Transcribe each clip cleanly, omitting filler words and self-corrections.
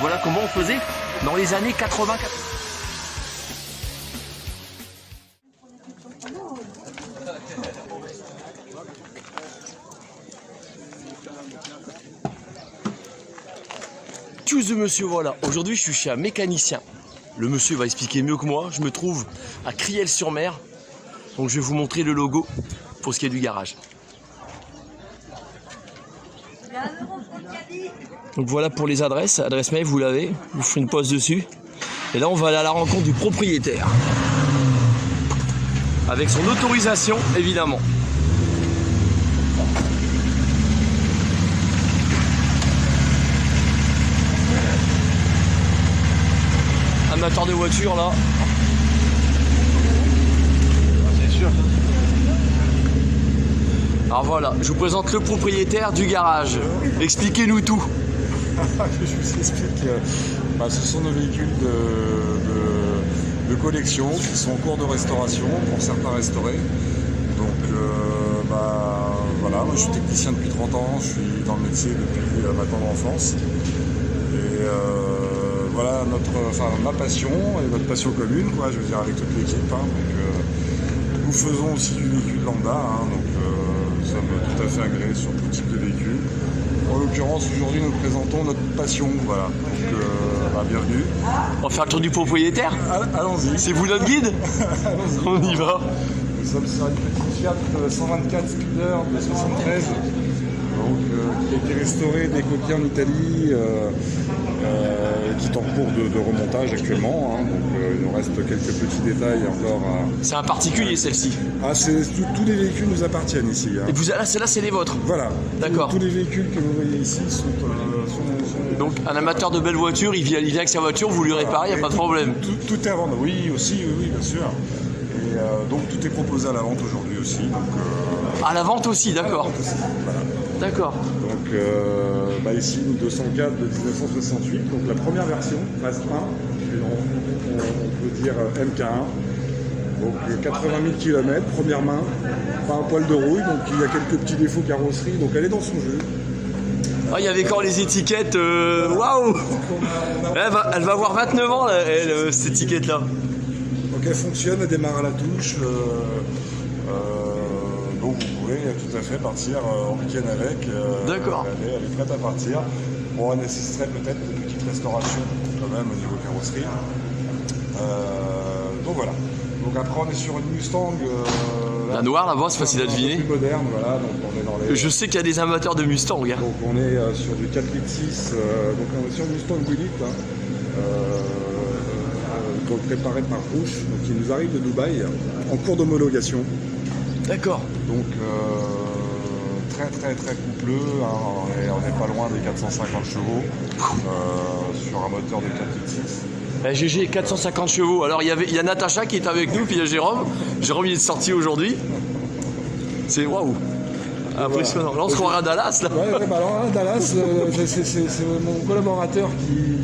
Voilà comment on faisait dans les années 80. Excuse monsieur, voilà. Aujourd'hui, je suis chez un mécanicien. Le monsieur va expliquer mieux que moi. Je me trouve à Criel-sur-Mer. Donc, je vais vous montrer le logo pour ce qui est du garage. Donc, voilà pour les adresses. Adresse mail, vous l'avez. Vous ferez une pause dessus. Et là, on va aller à la rencontre du propriétaire. Avec son autorisation, évidemment. Amateur de voiture là. C'est sûr. Alors voilà, je vous présente le propriétaire du garage. Expliquez-nous tout. Je vous explique. Ce sont nos véhicules de collection qui sont en cours de restauration, pour certains restaurés. Donc voilà, moi je suis technicien depuis 30 ans, je suis dans le métier depuis ma tendre enfance. Et voilà ma passion et notre passion commune, quoi, je veux dire avec toute l'équipe. Nous faisons aussi du véhicule lambda, donc nous sommes tout à fait agréés sur tout type de véhicule. En l'occurrence, aujourd'hui, nous présentons notre passion, voilà. Donc, bienvenue. On va faire le tour du propriétaire. Allons-y. C'est vous notre guide. On y va. Nous sommes sur une petite Fiat 124 Speeder de 73, donc, qui a été restaurée, décoquée en Italie, qui est en cours de remontage actuellement. Donc, il nous reste quelques petits détails encore. C'est un particulier celle-ci. Tous les véhicules nous appartiennent ici. Et vous, là, celle-là, c'est les vôtres. Voilà. D'accord. Tous les véhicules que vous voyez ici sont donc un amateur de belles voitures, il vient avec sa voiture, vous lui réparez, il n'y a pas de problème. Tout est à vendre, oui, aussi, oui, bien sûr. Et donc tout est proposé à la vente aujourd'hui aussi. Donc, à la vente aussi, d'accord. Voilà. D'accord. Donc ici une 204 de 1968, donc la première version, phase 1, on peut dire MK1. Donc 80 000 km, première main, pas un poil de rouille, donc il y a quelques petits défauts carrosserie, donc elle est dans son jeu. Ah, il y avait quand les étiquettes, waouh. Elle va avoir 29 ans, là, cette étiquette-là. Donc elle fonctionne, elle démarre à la touche. Donc vous pouvez tout à fait partir en week-end avec. D'accord. Elle est prête à partir. Bon, elle nécessiterait peut-être une petite restauration quand même au niveau carrosserie. Donc voilà. Donc après on est sur une Mustang. La noire là-bas, c'est facile à deviner. Plus moderne, voilà. Donc on est dans les... Je sais qu'il y a des amateurs de Mustang. Hein. Donc on est sur du 4,6 litres. Donc on est sur une Mustang 8 litres. Donc préparé par Rouge, donc qui nous arrive de Dubaï en cours d'homologation. D'accord. Donc très coupleux, on n'est pas loin des 450 chevaux sur un moteur de 4,6. GG 450 chevaux. Alors il y a Natacha qui est avec nous, puis il y a Jérôme. Jérôme il est sorti aujourd'hui. C'est waouh. Impressionnant. Là on se croirait à Dallas là. Ouais, alors là, Dallas, c'est mon collaborateur qui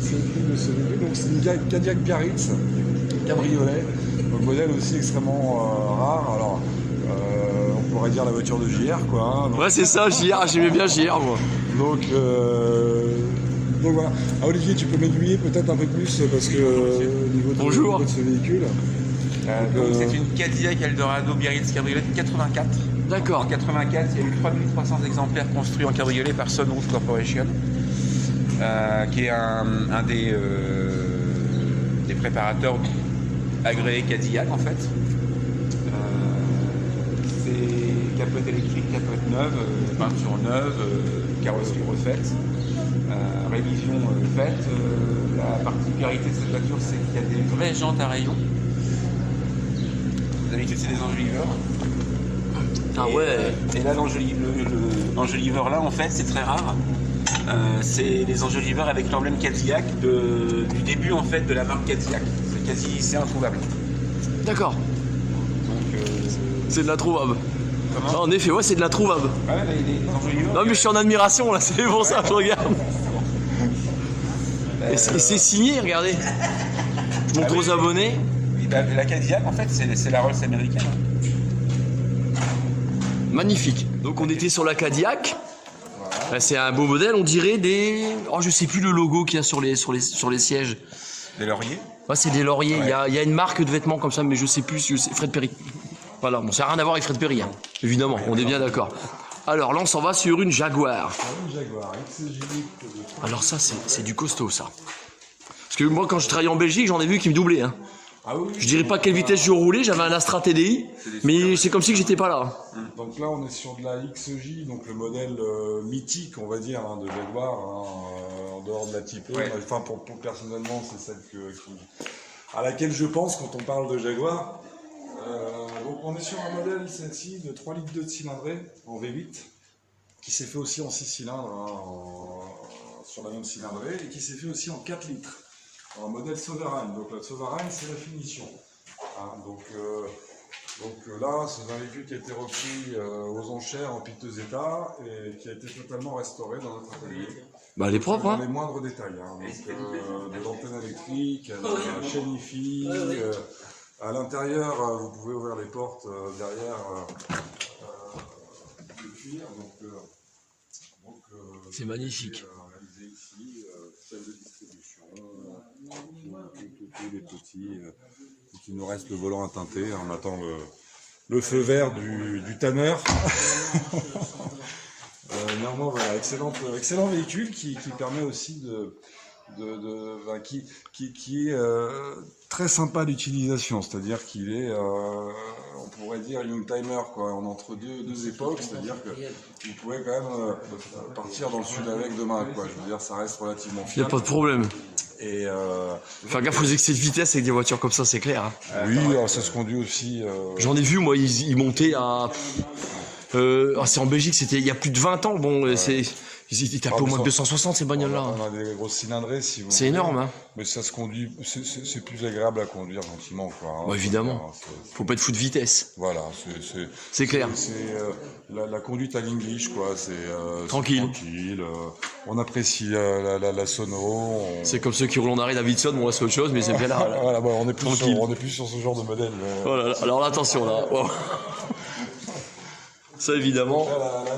s'occupe de ce véhicule. Donc c'est une Cadillac Biarritz, cabriolet. Donc modèle aussi extrêmement rare. Alors on pourrait dire la voiture de JR, quoi. Donc, ouais, c'est ça, JR, j'aimais bien JR moi. Donc voilà. Ah, Olivier, tu peux m'aiguiller peut-être un peu plus parce que au niveau de ce véhicule. C'est une Cadillac Eldorado Biarritz cabriolet de 84. D'accord. En 84, il y a eu 3300 exemplaires construits en cabriolet par Sunroof Corporation, qui est un des préparateurs agréés Cadillac en fait. C'est capote électrique, capote neuve, peinture neuve, carrosserie refaite, révision faite. La particularité de cette voiture, c'est qu'il y a des vraies jantes à rayons. D'habitude, c'est des enjoliveurs. Ah ouais. Et là, l'enjoliveur là, en fait, c'est très rare. C'est les enjoliveurs avec l'emblème Cadillac du début en fait de la marque Cadillac. C'est introuvable. D'accord. Donc c'est de la trouvable. Non, en effet, ouais, c'est de la trouvable. Ouais, les enjoliveurs. Non, mais je suis en admiration là, c'est pour ça que je regarde. Et c'est signé, regardez. Je montre aux abonnés. La Cadillac, en fait, c'est la Rolls américaine. Magnifique. Donc on était sur la Cadillac. Voilà. Bah, c'est un beau modèle, on dirait des... Oh, je sais plus le logo qu'il y a sur les sièges. Des lauriers. Ouais, c'est des lauriers. Ouais. Il y a une marque de vêtements comme ça, mais je sais plus si c'est Fred Perry. Voilà, bon, ça n'a rien à voir avec Fred Perry, hein. Évidemment, on est bien d'accord. Alors là, on s'en va sur une Jaguar. Une Jaguar XJ. Alors ça, c'est du costaud, ça. Parce que moi, quand je travaillais en Belgique, j'en ai vu qui me doublaient, hein. Ah oui, Je dirais pas quelle vitesse je roulais, j'avais un Astra TDI, mais c'est comme si que j'étais pas là. donc là, on est sur de la XJ, donc le modèle mythique, on va dire, hein, de Jaguar, hein, en dehors de la Type E. Ouais. Enfin, pour personnellement, c'est celle à laquelle je pense quand on parle de Jaguar. Donc on est sur un modèle, celle-ci, de 3,2 litres de cylindrée en V8, qui s'est fait aussi en 6 cylindres, hein, sur la même cylindrée, et qui s'est fait aussi en 4 litres. Un modèle Sovereign, donc la Sovereign c'est la finition. Hein, donc là c'est un véhicule qui a été repris aux enchères en piteux état et qui a été totalement restauré dans notre atelier. Bah, elle est propre, Dans hein. les moindres détails, hein, donc des antennes électriques, la chaîne Wi-Fi, à l'intérieur vous pouvez ouvrir les portes derrière le cuir, C'est magnifique. réalisé ici, salle de distribution, tous les petits, il nous reste le volant à teinter, on attend le feu vert du tanneur. Néanmoins, voilà, excellent véhicule qui permet aussi qui est très sympa d'utilisation, c'est-à-dire qu'il est, on pourrait dire youngtimer, quoi, en entre deux époques, c'est-à-dire que vous pouvez quand même partir dans le sud avec demain, quoi. Je veux dire, ça reste relativement Y a fiable. pas de problème. Et Faire gaffe aux excès de vitesse avec des voitures comme ça, c'est clair, hein. oui, alors ça se conduit aussi. J'en ai vu, moi, ils montaient à... c'est en Belgique, c'était il y a plus de 20 ans. Bon, ils tapaient au moins de 260 ces bagnoles-là. On a des grosses cylindrées, si vous C'est voulez. énorme, hein. Mais ça se conduit, c'est plus agréable à conduire gentiment, quoi. Hein. Bah, évidemment. Faut pas être fou de vitesse. Voilà, C'est clair. C'est la conduite à l'English, quoi. C'est Tranquille. tranquille. On apprécie la sono. C'est comme ceux qui roulent en Harley Davidson, bon là c'est autre chose, mais c'est bien là. Voilà, bon, on est plus Tranquille. on est plus sur ce genre de modèle. Oh là là, alors là, attention là. Wow. Ça évidemment.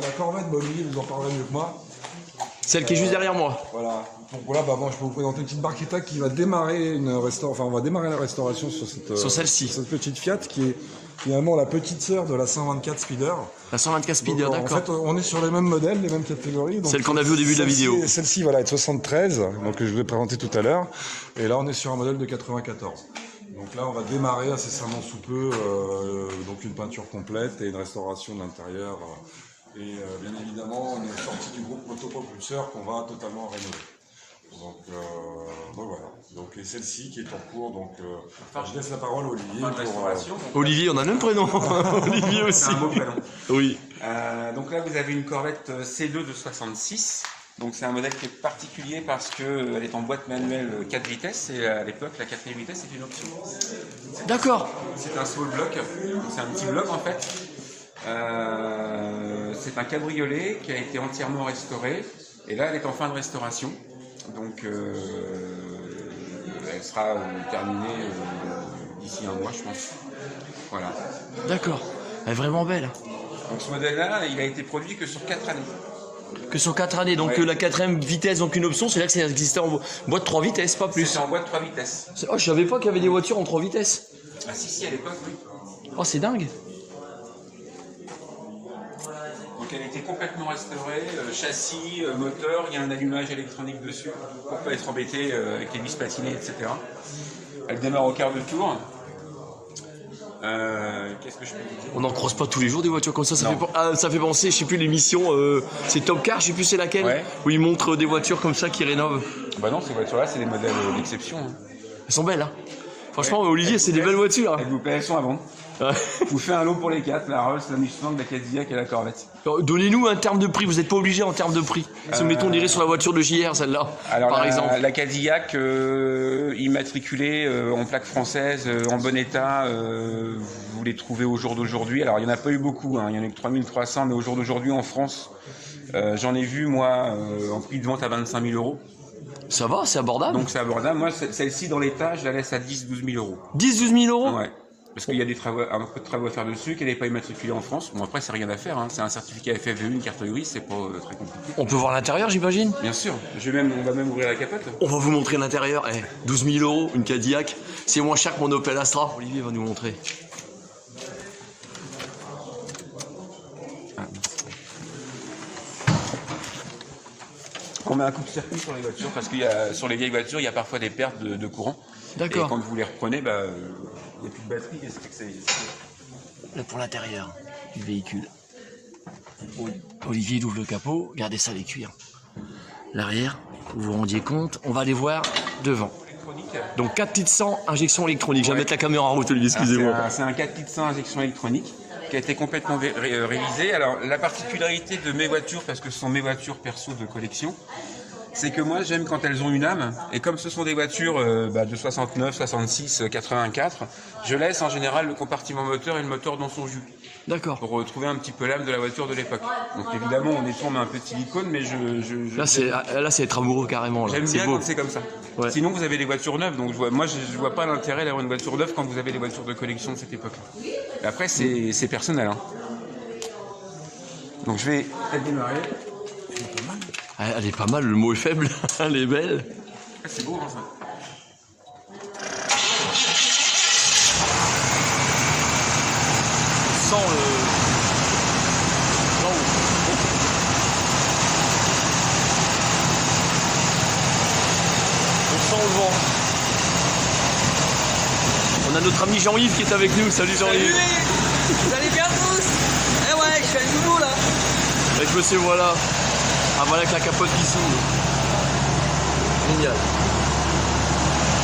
La Corvette, Olivier vous en parlerez mieux que moi. Celle qui est juste derrière moi. Voilà. Donc voilà, moi je peux vous présenter une petite Barchetta qui va démarrer on va démarrer la restauration sur Sur celle-ci. cette petite Fiat qui est finalement la petite sœur de la 124 Speeder. La 124 Speeder, Donc, d'accord. En fait, on est sur les mêmes modèles, les mêmes catégories. Donc, Celle qu'on a vue au début de la vidéo. Celle-ci, voilà, est de 73, donc je vais présenter tout à l'heure. Et là, on est sur un modèle de 94. Donc là, on va démarrer incessamment sous peu, donc une peinture complète et une restauration de l'intérieur. Et bien évidemment, on est sorti du groupe motopropulseur qu'on va totalement rénover. Donc voilà. Donc et celle-ci qui est en cours. Donc je laisse la parole à Olivier. Fin de restauration. Olivier, on a le même prénom. Olivier aussi. C'est un beau prénom. Oui. Donc là, vous avez une Corvette C2 de 66. Donc c'est un modèle qui est particulier parce qu'elle est en boîte manuelle 4 vitesses et à l'époque la 4ème vitesse est une option. D'accord. C'est un small block, c'est un petit bloc en fait. C'est un cabriolet qui a été entièrement restauré et là elle est en fin de restauration. Donc elle sera terminée d'ici un mois je pense. Voilà. D'accord. Elle est vraiment belle. Donc ce modèle-là, il a été produit que sur 4 années. Que sur 4 années, donc Ouais. la 4ème vitesse, donc une option, c'est là que ça existait en boîte 3 vitesses, pas plus. C'est en boîte 3 vitesses. Oh, je savais pas qu'il y avait des voitures en 3 vitesses. Ah si, à l'époque, oui. Oh, c'est dingue. Donc elle a été complètement restaurée, châssis, moteur, il y a un allumage électronique dessus pour pas être embêté avec les vis patinées, etc. Elle démarre au quart de tour. Qu'est-ce que je peux vous dire? On n'en croise pas tous les jours des voitures comme ça. Ça Non. ça fait penser, je sais plus l'émission, c'est Top Car, je sais plus c'est laquelle, Ouais. où ils montrent des voitures comme ça qui rénovent. Bah non, ces voitures-là, c'est des modèles d'exception. Hein. Elles sont belles, hein. Franchement, Ouais. Olivier, c'est des belles voitures. Elles vous plaît, elles sont à vendre. Ouais. Je vous fais un lot pour les 4, la Rolls, la Mustang, la Cadillac et la Corvette. Alors, donnez-nous un terme de prix, vous n'êtes pas obligé en termes de prix. Si mettons, on dirait sur la voiture de JR, celle-là, Alors par exemple. la Cadillac immatriculée en plaque française, en bon état, vous les trouvez au jour d'aujourd'hui. Alors il n'y en a pas eu beaucoup, hein. Il y en a eu que 3300, mais au jour d'aujourd'hui en France, j'en ai vu moi en prix de vente à 25 000 euros. Ça va, c'est abordable. Donc c'est abordable. Moi celle-ci dans l'état, je la laisse à 10-12 000 euros. 10-12 000 euros. Ouais. Parce qu'il y a un peu de travaux à faire dessus, qu'elle n'est pas immatriculée en France. Bon, après, c'est rien à faire, hein. C'est un certificat FFVE, une carte grise, c'est pas très compliqué. On peut voir l'intérieur, j'imagine? Bien sûr, on va même ouvrir la capote. On va vous montrer l'intérieur. 12 000 €, une Cadillac. C'est moins cher que mon Opel Astra. Olivier va nous montrer. On met un coupe-circuit sur les voitures parce que sur les vieilles voitures, il y a parfois des pertes de courant. D'accord. Et quand vous les reprenez, il n'y a plus de batterie. Et c'est que Là pour l'intérieur du véhicule. Olivier il ouvre le capot. Regardez ça, les cuirs. L'arrière, vous vous rendiez compte. On va aller voir devant. Donc 4 litres 100, injection électronique. Je vais mettre la caméra en route, Olivier, excusez-moi. C'est un 4 litres 100 injection électronique qui a été complètement révisé. Alors la particularité de mes voitures, parce que ce sont mes voitures perso de collection, c'est que moi j'aime quand elles ont une âme, et comme ce sont des voitures de 69, 66, 84, je laisse en général le compartiment moteur et le moteur dans son jus. D'accord. Pour retrouver un petit peu l'âme de la voiture de l'époque. Donc évidemment on étourne un peu de silicone, mais Là c'est être amoureux carrément. J'aime bien quand c'est comme ça. Ouais. Sinon vous avez des voitures neuves, donc je vois pas l'intérêt d'avoir une voiture neuve quand vous avez des voitures de collection de cette époque-là. Après c'est personnel, hein. Donc je vais démarrer. Elle est pas mal, le mot est faible. Elle est belle. C'est beau, hein, ça. On sent le... On sent le vent. On a notre ami Jean-Yves qui est avec nous. Salut Jean-Yves. Salut, vous allez bien tous? Eh ouais, je suis avec Doudou là. Avec monsieur, voilà. Ah voilà avec la capote qui s'ouvre. Génial.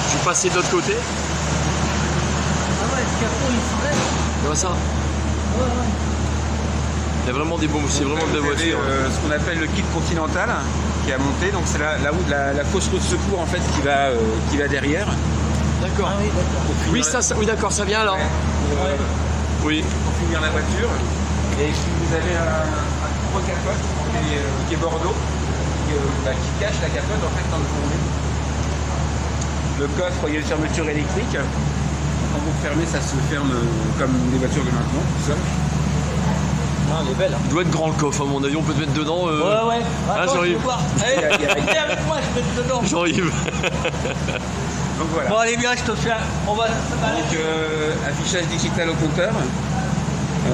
Je vais passer de l'autre côté. Ah ouais, le capot il s'enlève. Tu vois ça? Ouais, ouais. Il y a vraiment des bons, c'est vraiment de belles Vous avez, voitures. ce qu'on appelle le kit continental qui a monté, donc c'est la fausse roue de secours en fait qui va derrière. D'accord. Ah oui, d'accord. Oui, oui d'accord, ça vient là. Oui. Pour finir la voiture. Et puis vous avez un gros capote qui est Bordeaux, qui cache la capote en fait quand vous roulez. Le coffre, il y a une fermeture électrique. Quand vous fermez, ça se ferme comme les voitures de maintenant, tout ça. Ah, elle est belle. Il doit être grand le coffre, à mon avis, on peut te mettre dedans. Ouais, ouais. Ah, Attends, je Jean-Yves. vais voir. Allez, viens avec moi, je vais te dedans. Jean-Yves. Donc voilà. Bon, allez, viens, je te fais un... On va... Donc affichage digital au compteur.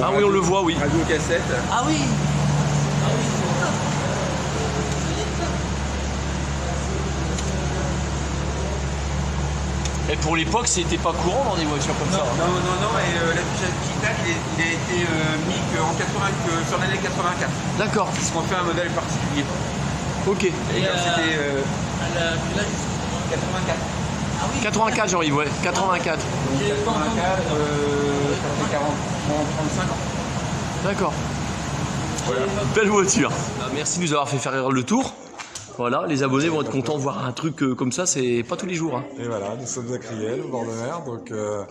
Ah oui, on le voit, oui. Radio cassette. Ah oui. Ah oui. Et pour l'époque, c'était pas courant dans des voitures comme ça. Non, et l'affichage digital, il a été mis sur l'année 84. D'accord. Parce qu'on fait un modèle particulier. Ok. Et comme c'était 84. Ah oui. 84, Jean-Yves, ouais. 84. Donc 84, ça fait 35 ans. D'accord. Voilà. Belle voiture. Merci de nous avoir fait faire le tour. Voilà, les abonnés vont être contents de voir un truc comme ça, c'est pas tous les jours. Hein. Et voilà, nous sommes à Criel, au bord de mer, donc vous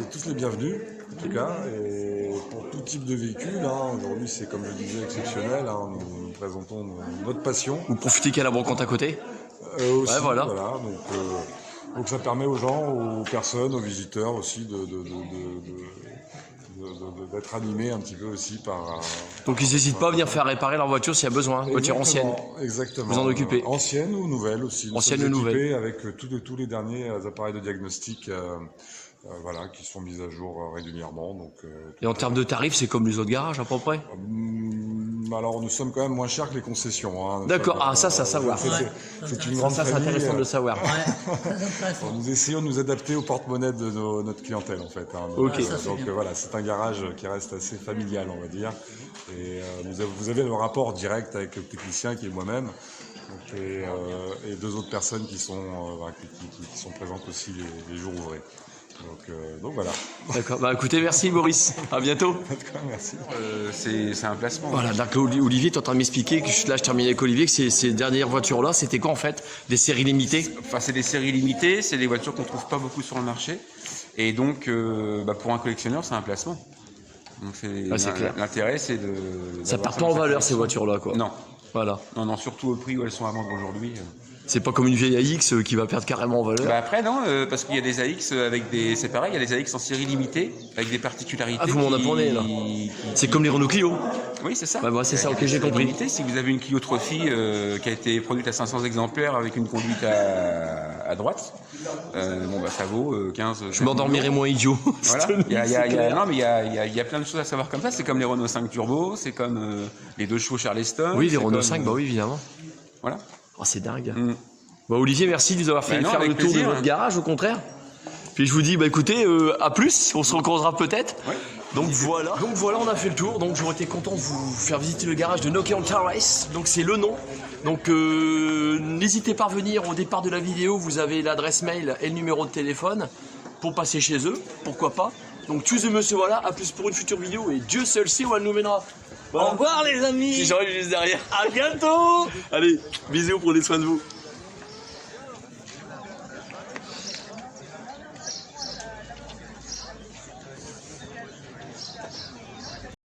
êtes tous les bienvenus, en tout cas, et pour tout type de véhicule, hein, aujourd'hui c'est comme je disais exceptionnel, hein, nous présentons notre passion. Vous profitez qu'il y a la brocante à côté. Aussi, Ouais, voilà. Donc ça permet aux gens, aux personnes, aux visiteurs aussi d'être animés un petit peu aussi par... Donc ils n'hésitent pas à venir faire réparer leur voiture s'il y a besoin, voiture ancienne. Exactement. Vous en occupez. Ancienne ou nouvelle aussi. Ancienne ou nouvelle. Avec tous les derniers appareils de diagnostic qui sont mis à jour régulièrement. Donc, Et en termes de tarifs, c'est comme les autres garages à peu près. alors nous sommes quand même moins chers que les concessions. Hein. D'accord, ça à savoir. C'est une grande Ça c'est famille. intéressant de le savoir. Nous essayons de nous adapter au porte-monnaie de notre clientèle en fait. Hein. Ok. Donc voilà, c'est un garage qui reste assez familial on va dire. Et vous avez le rapport direct avec le technicien qui est moi-même. Et deux autres personnes qui sont présentes aussi les jours ouvrés. Donc voilà. D'accord, écoutez, merci Boris, à bientôt. Merci. C'est un placement. Voilà, donc Olivier, tu es en train de m'expliquer, là je termine avec Olivier, que ces dernières voitures-là, c'était quoi en fait? Des séries limitées? Enfin, c'est des séries limitées, c'est des voitures qu'on trouve pas beaucoup sur le marché. Et donc, pour un collectionneur, c'est un placement. Donc c'est clair. L'intérêt, c'est de... Ça perd pas en valeur ces voitures-là, quoi. Non. Voilà. Non, surtout au prix où elles sont à vendre aujourd'hui. C'est pas comme une vieille AX qui va perdre carrément en valeur. Bah après non, parce qu'il y a des AX avec des, c'est pareil, il y a des AX en série limitée avec des particularités. Ah, vous m'en apprenez là. C'est comme les Renault Clio. Oui, c'est ça. Bah, c'est ça, ok, j'ai compris. Limité, si vous avez une Clio Trophy qui a été produite à 500 exemplaires avec une conduite à droite, bon bah ça vaut 15. Je m'endormirai moins idiot. Voilà. Non mais il y a plein de choses à savoir comme ça. C'est comme les Renault 5 Turbo, c'est comme les 2 chevaux Charleston. Oui, les Renault 5, bah oui, évidemment. Voilà. Oh, c'est dingue. Bah, Olivier, merci de nous avoir fait faire le tour de votre garage, au contraire. Puis je vous dis, bah écoutez, à plus, on se rencontrera peut-être. Ouais. Donc voilà, on a fait le tour. Donc j'aurais été content de vous faire visiter le garage de Nokian Car Race. Donc c'est le nom. Donc n'hésitez pas à venir au départ de la vidéo. Vous avez l'adresse mail et le numéro de téléphone pour passer chez eux. Pourquoi pas. Donc tous monsieur, voilà. À plus pour une future vidéo et Dieu seul sait où elle nous mènera. Voilà. Au revoir les amis. Si j'arrive juste derrière. À bientôt. Allez, bisous, prenez soin de vous.